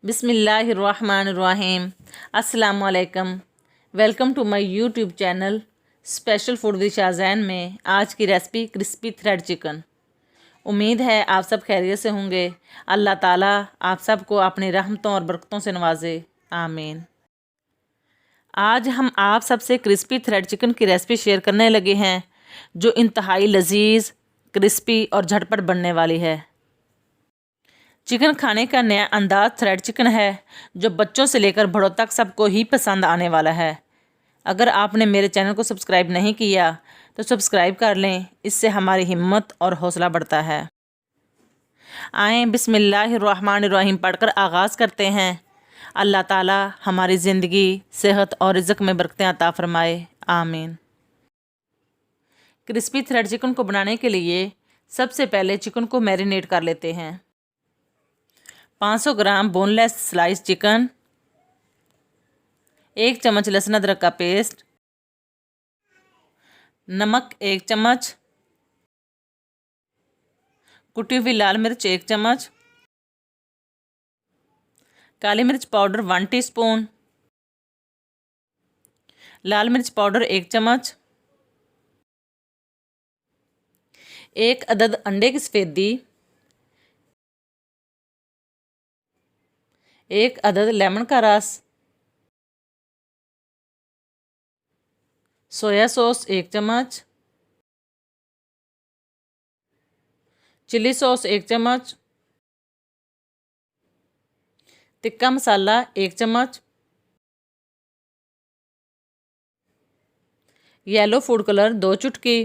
बिस्मिल्लाहिर्रहमानिर्रहीम। अस्सलाम वालेकुम। Welcome to my YouTube channel special food with Shazain में आज की रेसिपी क्रिस्पी थ्रेड चिकन। उम्मीद है आप सब खैरियत से होंगे। अल्लाह ताला आप सबको अपनी रहमतों और बरकतों से नवाजे, आमीन। आज हम आप सबसे क्रिस्पी थ्रेड चिकन की रेसिपी शेयर करने लगे हैं जो इंतहाई लजीज, क्रिस्पी और झटपट बनने वाली है। चिकन खाने का नया अंदाज थ्रेड चिकन है जो बच्चों से लेकर बड़ों तक सबको ही पसंद आने वाला है। अगर आपने मेरे चैनल को सब्सक्राइब नहीं किया तो सब्सक्राइब कर लें, इससे हमारी हिम्मत और हौसला बढ़ता है। आएँ बिस्मिल्लाहिर्रहमानिर्रहीम पढ़कर आगाज़ करते हैं। अल्लाह ताला हमारी ज़िंदगी, सेहत और रिज़्क़ में बरकतें अता फ़रमाए, आमीन। क्रिस्पी थ्रेड चिकन को बनाने के लिए सबसे पहले चिकन को मैरिनेट कर लेते हैं। 500 ग्राम बोनलेस स्लाइस चिकन, 1 चम्मच लहसुन अदरक का पेस्ट, नमक 1 चम्मच, कुटी हुई लाल मिर्च 1 चम्मच, काली मिर्च पाउडर 1 टीस्पून, लाल मिर्च पाउडर 1 चम्मच, 1 अदद अंडे की सफ़ेदी, 1 अदद लेमन का रस, सोया सॉस 1 चम्मच, चिली सॉस 1 चम्मच, टिक्का मसाला 1 चम्मच, येलो फूड कलर 2 चुटकी।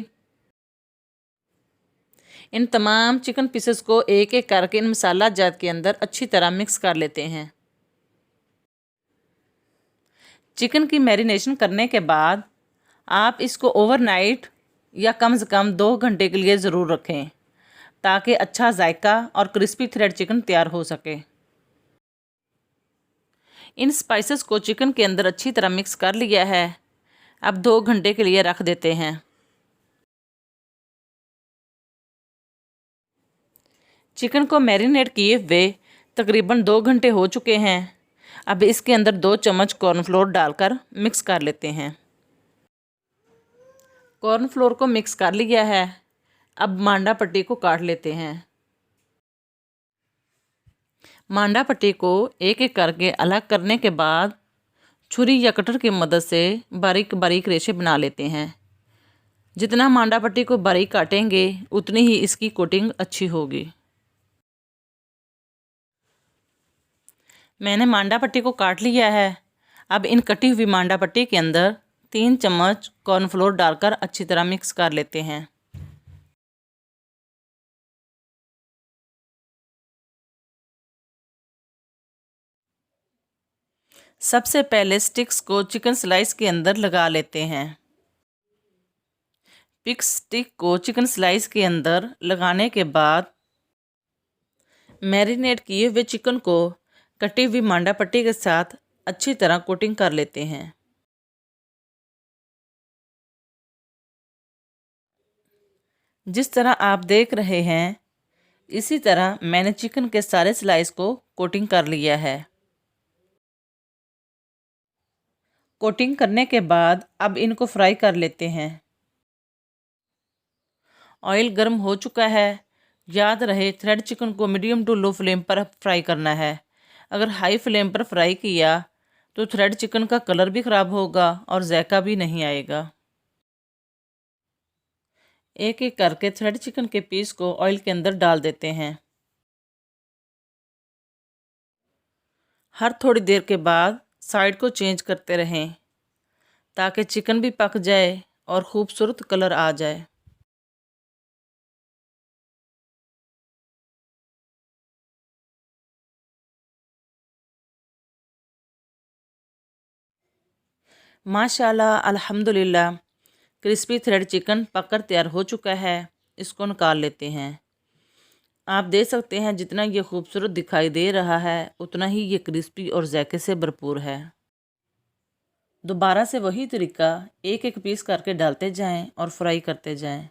इन तमाम चिकन पीसेस को एक एक करके इन मसाला जात के अंदर अच्छी तरह मिक्स कर लेते हैं। चिकन की मैरिनेशन करने के बाद आप इसको ओवरनाइट या कम से कम 2 घंटे के लिए ज़रूर रखें ताकि अच्छा जायका और क्रिस्पी थ्रेड चिकन तैयार हो सके। इन स्पाइसेस को चिकन के अंदर अच्छी तरह मिक्स कर लिया है। अब 2 घंटे के लिए रख देते हैं। चिकन को मैरिनेट किए हुए तकरीबन 2 घंटे हो चुके हैं। अब इसके अंदर 2 चम्मच कॉर्नफ्लोर डालकर मिक्स कर लेते हैं। कॉर्नफ्लोर को मिक्स कर लिया है। अब मांडा पट्टी को काट लेते हैं। मांडा पट्टी को एक एक करके अलग करने के बाद छुरी या कटर की मदद से बारीक बारीक रेशे बना लेते हैं। जितना मांडा पट्टी को बारीक काटेंगे उतनी ही इसकी कोटिंग अच्छी होगी। मैंने मांडा पट्टी को काट लिया है। अब इन कटी हुई मांडा पट्टी के अंदर 3 चम्मच कॉर्नफ्लोर डालकर अच्छी तरह मिक्स कर लेते हैं। सबसे पहले स्टिक्स को चिकन स्लाइस के अंदर लगा लेते हैं। पिक स्टिक को चिकन स्लाइस के अंदर लगाने के बाद मैरिनेट किए हुए चिकन को कटी हुई मांडा पट्टी के साथ अच्छी तरह कोटिंग कर लेते हैं। जिस तरह आप देख रहे हैं इसी तरह मैंने चिकन के सारे स्लाइस को कोटिंग कर लिया है। कोटिंग करने के बाद अब इनको फ्राई कर लेते हैं। ऑयल गर्म हो चुका है। याद रहे थ्रेड चिकन को मीडियम टू लो फ्लेम पर फ्राई करना है। अगर हाई फ्लेम पर फ्राई किया तो थ्रेड चिकन का कलर भी ख़राब होगा और जायका भी नहीं आएगा। एक एक करके थ्रेड चिकन के पीस को ऑयल के अंदर डाल देते हैं। हर थोड़ी देर के बाद साइड को चेंज करते रहें ताकि चिकन भी पक जाए और ख़ूबसूरत कलर आ जाए। माशाल्लाह अल्हम्दुलिल्लाह क्रिस्पी थ्रेड चिकन पककर तैयार हो चुका है। इसको निकाल लेते हैं। आप देख सकते हैं जितना ये खूबसूरत दिखाई दे रहा है उतना ही ये क्रिस्पी और जायके से भरपूर है। दोबारा से वही तरीका एक एक पीस करके डालते जाएं और फ्राई करते जाएं।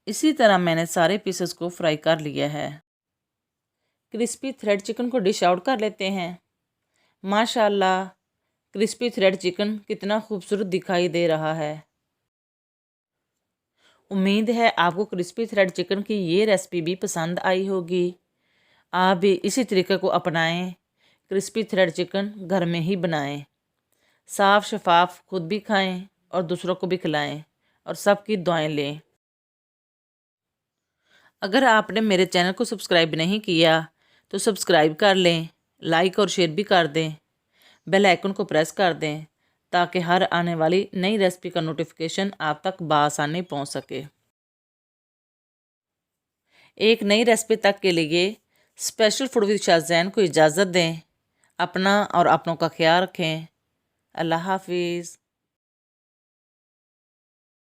इसी तरह मैंने सारे पीसेस को फ्राई कर लिया है। क्रिस्पी थ्रेड चिकन को डिश आउट कर लेते हैं। माशाल्लाह, क्रिस्पी थ्रेड चिकन कितना खूबसूरत दिखाई दे रहा है। उम्मीद है आपको क्रिस्पी थ्रेड चिकन की ये रेसिपी भी पसंद आई होगी। आप भी इसी तरीके को अपनाएं, क्रिस्पी थ्रेड चिकन घर में ही बनाएं, साफ़ शफाफ खुद भी खाएं और दूसरों को भी खिलाएं और सबकी दुआएं लें। अगर आपने मेरे चैनल को सब्सक्राइब नहीं किया तो सब्सक्राइब कर लें, लाइक और शेयर भी कर दें, बेल आइकन को प्रेस कर दें ताकि हर आने वाली नई रेसिपी का नोटिफिकेशन आप तक बआसानी पहुंच सके। एक नई रेसिपी तक के लिए स्पेशल फूड विद शाज़ैन को इजाज़त दें। अपना और अपनों का ख्याल रखें। अल्लाह हाफिज़।